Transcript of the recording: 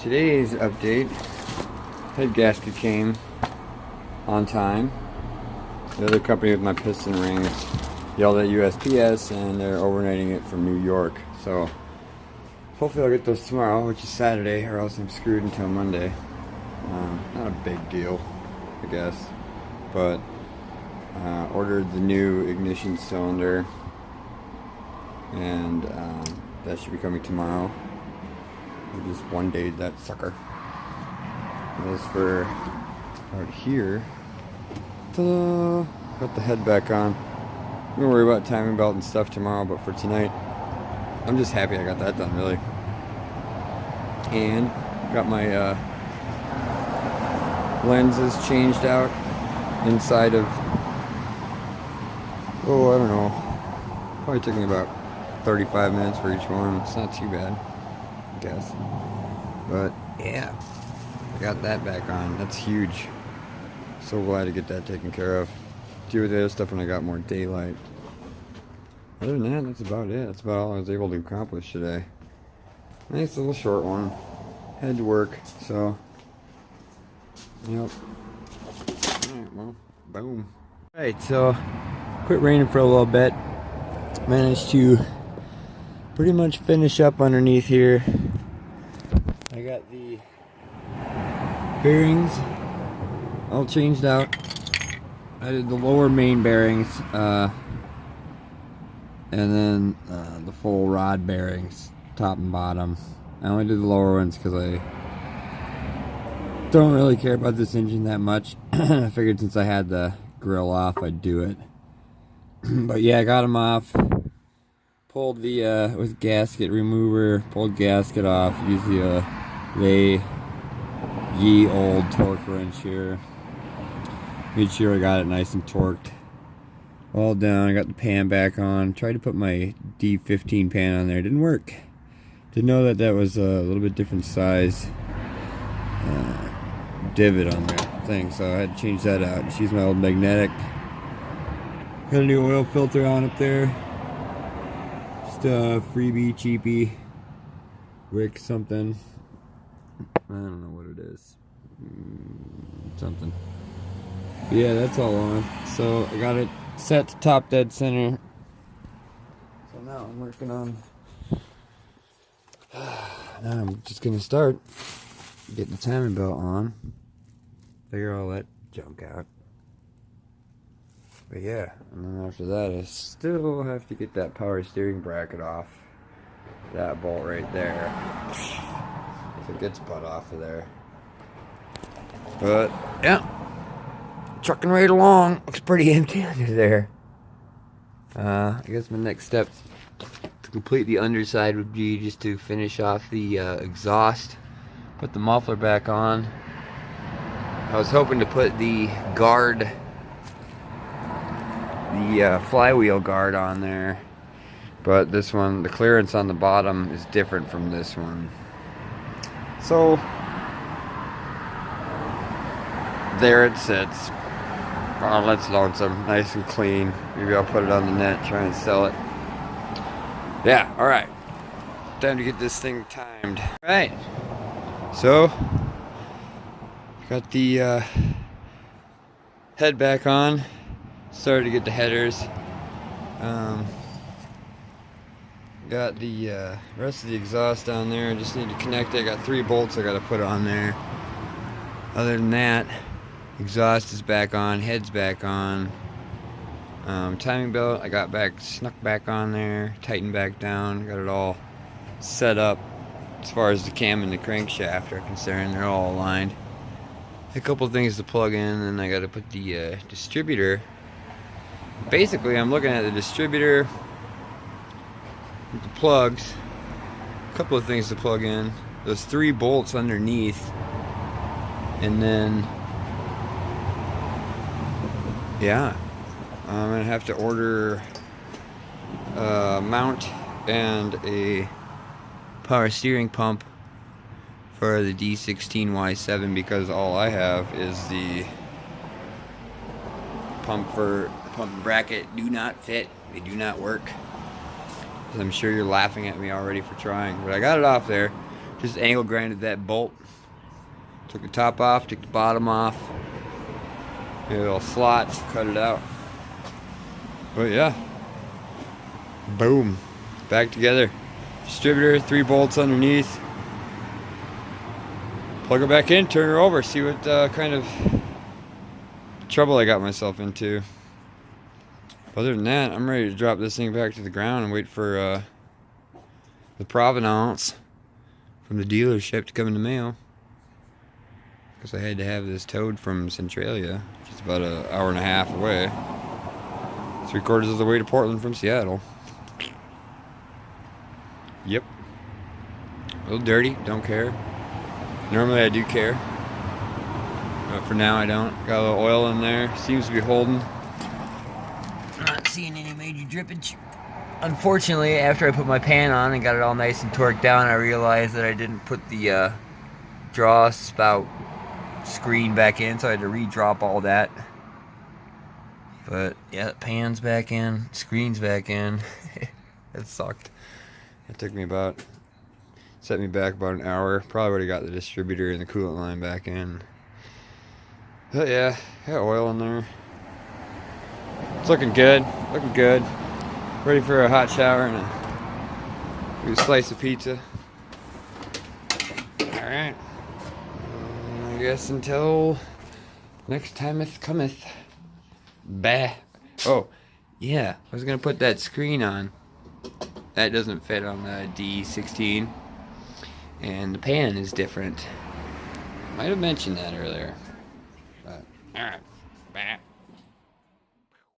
Today's update, head gasket came on time. The other company with my piston rings yelled at USPS and they're overnighting it from New York. So hopefully I'll get those tomorrow, which is Saturday, or else I'm screwed until Monday. Not a big deal, I guess. But ordered the new ignition cylinder, and that should be coming tomorrow. We just one day that sucker. As for right here, ta-da! Got the head back on. I'm gonna worry about timing belt and stuff tomorrow, but for tonight, I'm just happy I got that done, really. And got my lenses changed out inside of, I don't know, probably took me about 35 minutes for each one. It's not too bad, I guess. But yeah, I got that back on. That's huge. So glad to get that taken care of. Deal with the other stuff when I got more daylight. Other than that, that's about it. That's about all I was able to accomplish today. Nice little short one. Had to work, so yep. Alright, well, boom. Alright, so quit raining for a little bit. Managed to pretty much finish up underneath here. I got the bearings all changed out. I did the lower main bearings, and then the full rod bearings, top and bottom. I only did the lower ones because I don't really care about this engine that much. I figured since I had the grill off, I'd do it. But yeah, I got them off. Pulled the with gasket remover, pulled gasket off. Used the ye old torque wrench here. Made sure I got it nice and torqued. All down. I got the pan back on. Tried to put my D15 pan on there. Didn't work. Didn't know that that was a little bit different size divot on that thing, so I had to change that out. Just use my old magnetic. Got a new oil filter on up there. Just a freebie, cheapie, Wick something. I don't know what it is. Something. But yeah, that's all on. So I got it set to top dead center. So now I'm working on. Now I'm just gonna start getting the timing belt on. Figure all that junk out. But yeah, and then after that I still have to get that power steering bracket off. That bolt right there. If it gets butt off of there. But yeah, trucking right along. Looks pretty empty under there. I guess my next step to complete the underside would be just to finish off the exhaust, put the muffler back on. I was hoping to put the guard, the flywheel guard on there, but this one, the clearance on the bottom is different from this one. So there it sits. Oh, that's lonesome, nice and clean. Maybe I'll put it on the net, try and sell it. Yeah, alright. Time to get this thing timed. Alright. So, got the head back on. Started to get the headers. Got the rest of the exhaust down there. I just need to connect it. I got 3 bolts I gotta put on there. Other than that, exhaust is back on, head's back on. Timing belt I got back, snuck back on there, tightened back down, got it all set up as far as the cam and the crankshaft are concerned. They're all aligned. A couple things to plug in, and I got to put the distributor. Basically, I'm looking at the distributor with the plugs. A couple of things to plug in. Those 3 bolts underneath, and then yeah, I'm gonna have to order a mount and a power steering pump for the D16Y7 because all I have is the pump and bracket do not fit. They do not work. I'm sure you're laughing at me already for trying, but I got it off there. Just angle grinded that bolt. Took the top off, took the bottom off. Made a little slot, cut it out. But yeah. Boom. Back together. Distributor, 3 bolts underneath. Plug her back in, turn her over, see what kind of trouble I got myself into. Other than that, I'm ready to drop this thing back to the ground and wait for the provenance from the dealership to come in the mail. Because I had to have this towed from Centralia, which is about an hour and a half away. 3/4 of the way to Portland from Seattle. Yep. A little dirty, don't care. Normally I do care, but for now I don't. Got a little oil in there, seems to be holding. Not seeing any major drippage. Unfortunately, after I put my pan on and got it all nice and torqued down, I realized that I didn't put the draw spout screen back in, so I had to re-drop all that. But yeah, pan's back in, screen's back in. It sucked. It took me set me back about an hour. Probably would have got the distributor and the coolant line back in. But yeah, got oil in there. It's looking good, looking good. Ready for a hot shower and a slice of pizza. Alright. I guess until next timeth cometh. Bah. Oh, yeah, I was gonna put that screen on. That doesn't fit on the D16. And the pan is different. Might have mentioned that earlier.